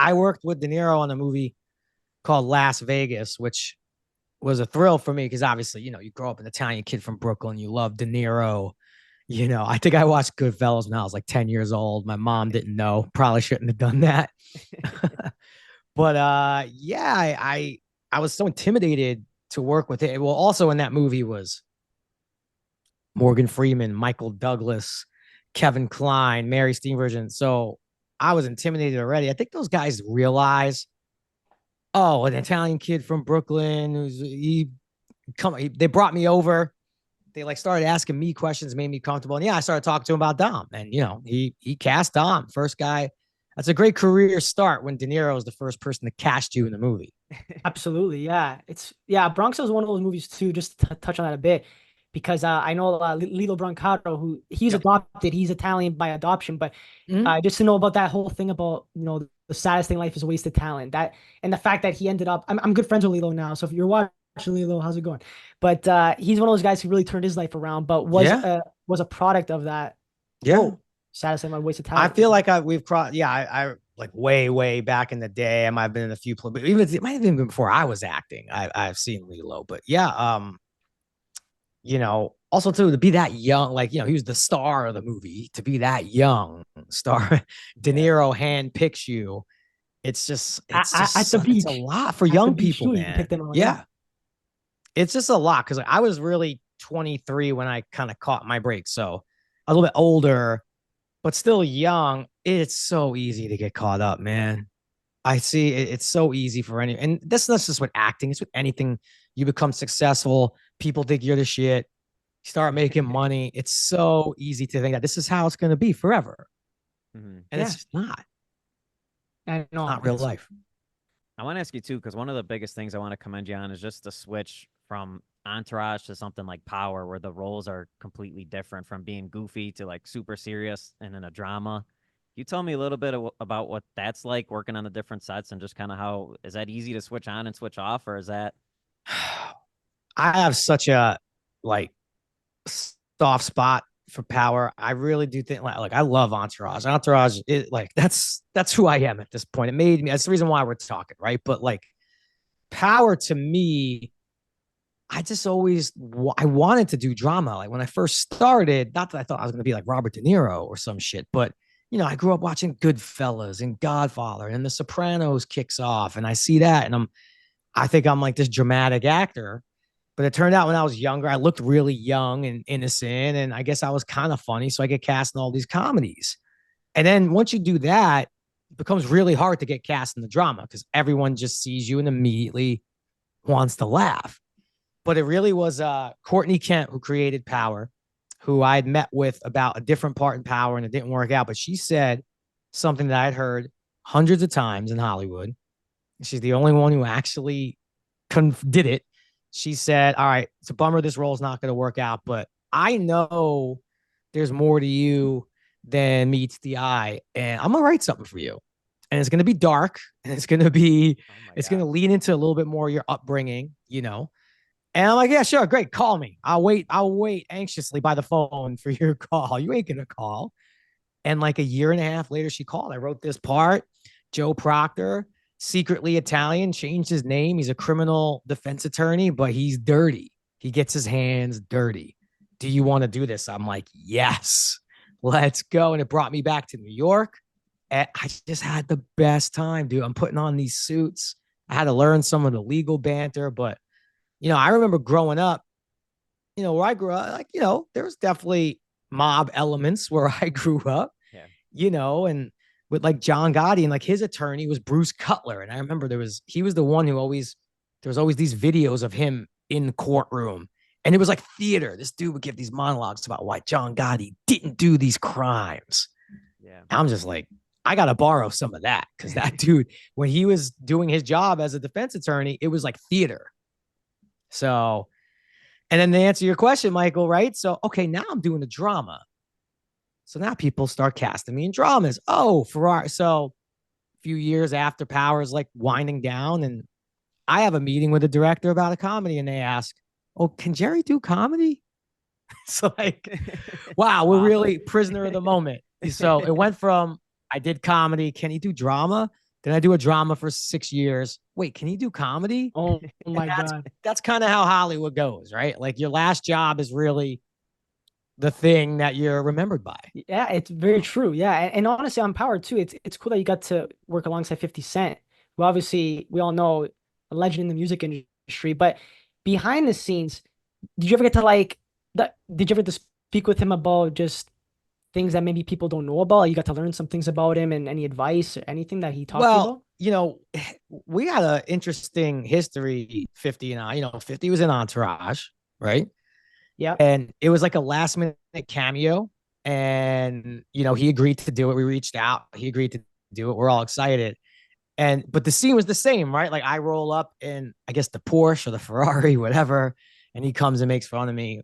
I worked with De Niro on a movie called Las Vegas, which was a thrill for me because obviously, you grow up an Italian kid from Brooklyn, you love De Niro. I think I watched Goodfellas when I was like 10 years old. My mom didn't know, probably shouldn't have done that. But yeah, I was so intimidated to work with it. Well, also in that movie was Morgan Freeman, Michael Douglas, Kevin Kline, Mary Steenburgen. So I was intimidated already. I think those guys realize, oh, an Italian kid from Brooklyn they brought me over. They like started asking me questions, made me comfortable. And yeah, I started talking to him about Dom. And he cast Dom, first guy. That's a great career start when De Niro is the first person to cast you in the movie. Absolutely, yeah. Bronx is one of those movies too. Just to touch on that a bit, because I know Lilo Brancato, who he's Yep. adopted, he's Italian by adoption, but Mm-hmm. just to know about that whole thing about the saddest thing in life is wasted talent. That and the fact that he ended up, I'm good friends with Lilo now. So if you're watching Lilo, how's it going? But he's one of those guys who really turned his life around, but Yeah. was a product of that Yeah. quote, saddest thing in life, wasted I talent. feel like we've crossed. Yeah, I like way back in the day. I might have been in a few, but even it might have even been before I was acting. I've seen Lilo, but yeah, also too to be that young, like he was the star of the movie. To be that young star, De Yeah. Niro hand picks you. It's At just the it's a beach, lot for at the young beach people, too, he man. picked him on. Yeah. Yeah, it's just a lot because I was really 23 when I kind of caught my break, so a little bit older but still young. It's so easy to get caught up, man. I see it's so easy for any, and that's not just with acting, it's with anything. You become successful, people think you're the shit, start making money. It's so easy to think that this is how it's going to be forever. Mhm. And it's Yeah. just not. I It's know not real it's life. I want to ask you too, because one of the biggest things I want to commend you on is just the switch from Entourage to something like Power, where the roles are completely different from being goofy to like super serious and in a drama. Can you tell me a little bit about what that's like working on the different sets and just kind of how is that easy to switch on and switch off, or is that? I have such a like soft spot for Power. I really do think like I love Entourage. Entourage is like that's who I am at this point. It made me. That's the reason why we're talking, right? But like Power to me, I just always I wanted to do drama. Like when I first started, not that I thought I was going to be like Robert De Niro or some shit, but I grew up watching Goodfellas and Godfather, and The Sopranos kicks off, and I see that, and I think I'm like this dramatic actor. But it turned out when I was younger, I looked really young and innocent, and I guess I was kind of funny, so I get cast in all these comedies. And then once you do that, it becomes really hard to get cast in the drama because everyone just sees you and immediately wants to laugh. But it really was Courtney Kent who created Power, who I had met with about a different part in Power and it didn't work out. But she said something that I'd heard hundreds of times in Hollywood. She's the only one who actually did it. She said, all right, it's a bummer this role is not going to work out, but I know there's more to you than meets the eye. And I'm going to write something for you. And it's going to be dark and Oh my it's going to God. lean into a little bit more of your upbringing. And I'm like, yeah, sure, great. Call me. I'll wait anxiously by the phone for your call. You ain't gonna call. And like a year and a half later, she called. I wrote this part. Joe Proctor, secretly Italian, changed his name. He's a criminal defense attorney, but he's dirty. He gets his hands dirty. Do you want to do this? I'm like, yes, let's go. And it brought me back to New York. And I just had the best time, dude. I'm putting on these suits. I had to learn some of the legal banter, but I remember growing up, where I grew up, like, there was definitely mob elements where I grew up, Yeah. and with like John Gotti and like his attorney was Bruce Cutler. And I remember he was the one there was always these videos of him in courtroom. And it was like theater. This dude would give these monologues about why John Gotti didn't do these crimes. Yeah. I'm just like, I got to borrow some of that because that dude, when he was doing his job as a defense attorney, it was like theater. So, and then to answer your question, Michael, right? So, okay, now I'm doing the drama. So now people start casting me in dramas. Oh, Ferrara. So a few years after Power is like winding down, and I have a meeting with the director about a comedy, and they ask, "Oh, can Jerry do comedy?" So like, wow, we're Wow. really prisoner of the moment. So it went from I did comedy, can he do drama? Then I do a drama for 6 years. Wait, can he do comedy? Oh And my God. that's kind of how Hollywood goes, right? Like your last job is really the thing that you're remembered by. Yeah, it's very true. Yeah, and honestly, on Power too, it's cool that you got to work alongside 50 Cent, who obviously we all know a legend in the music industry. But behind the scenes, did you ever get to like did you ever get to speak with him about just things that maybe people don't know about? Like, you got to learn some things about him and any advice or anything that he talked to you Well, about? we had an interesting history, 50 and I. 50 was in Entourage, right? Yeah. And it was like a last minute cameo. And, he agreed to do it. We reached out, he agreed to do it. We're all excited. But the scene was the same, right? Like I roll up in, I guess, the Porsche or the Ferrari, whatever. And he comes and makes fun of me.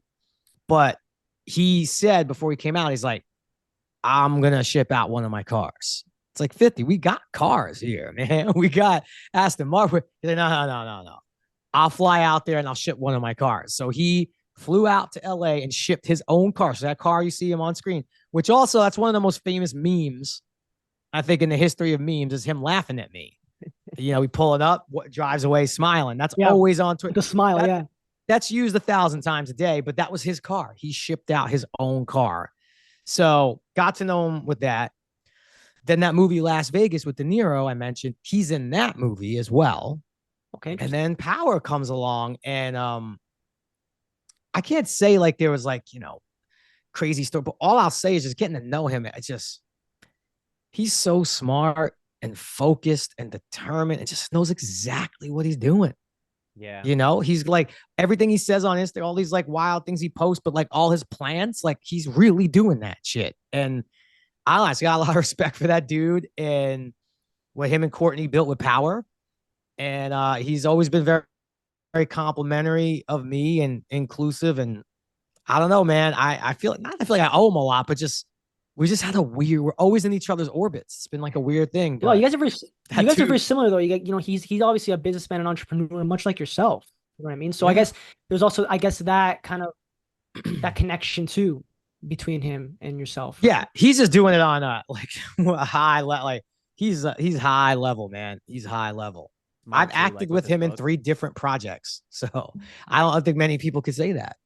But he said before he came out, he's like, I'm going to ship out one of my cars. It's like 50. We got cars here, man. We got Aston Martin. He's like, no. I'll fly out there and I'll ship one of my cars. So he flew out to LA and shipped his own car. So that car you see him on screen, which also that's one of the most famous memes, I think, in the history of memes, is him laughing at me. We pull it up, drives away smiling. That's Yeah. always on Twitter. The smile, yeah. That's used 1,000 times a day, but that was his car. He shipped out his own car. So got to know him with that. Then that movie Las Vegas with De Niro I mentioned, he's in that movie as well. Okay, And then Power comes along, and I can't say like there was like, crazy story, but all I'll say is just getting to know him. It's just, he's so smart and focused and determined and just knows exactly what he's doing. Yeah. He's like everything he says on Instagram, all these like wild things he posts, but like all his plans, like he's really doing that shit. And I honestly got a lot of respect for that dude and what him and Courtney built with Power. And he's always been very, very complimentary of me and inclusive. And I don't know, man. I feel like I owe him a lot, but we just had we're always in each other's orbits. It's been like a weird thing. Well, But you guys are very similar though. He's obviously a businessman and entrepreneur, much like yourself. You know what I mean? So I Yeah. guess there's also, I guess, that kind of that connection too between him and yourself. Yeah, he's just doing it on like a high level. Like he's high level, man. He's high level. Smart I've too, like acted with with his him in book. 3 different projects, so I don't think many people could say that.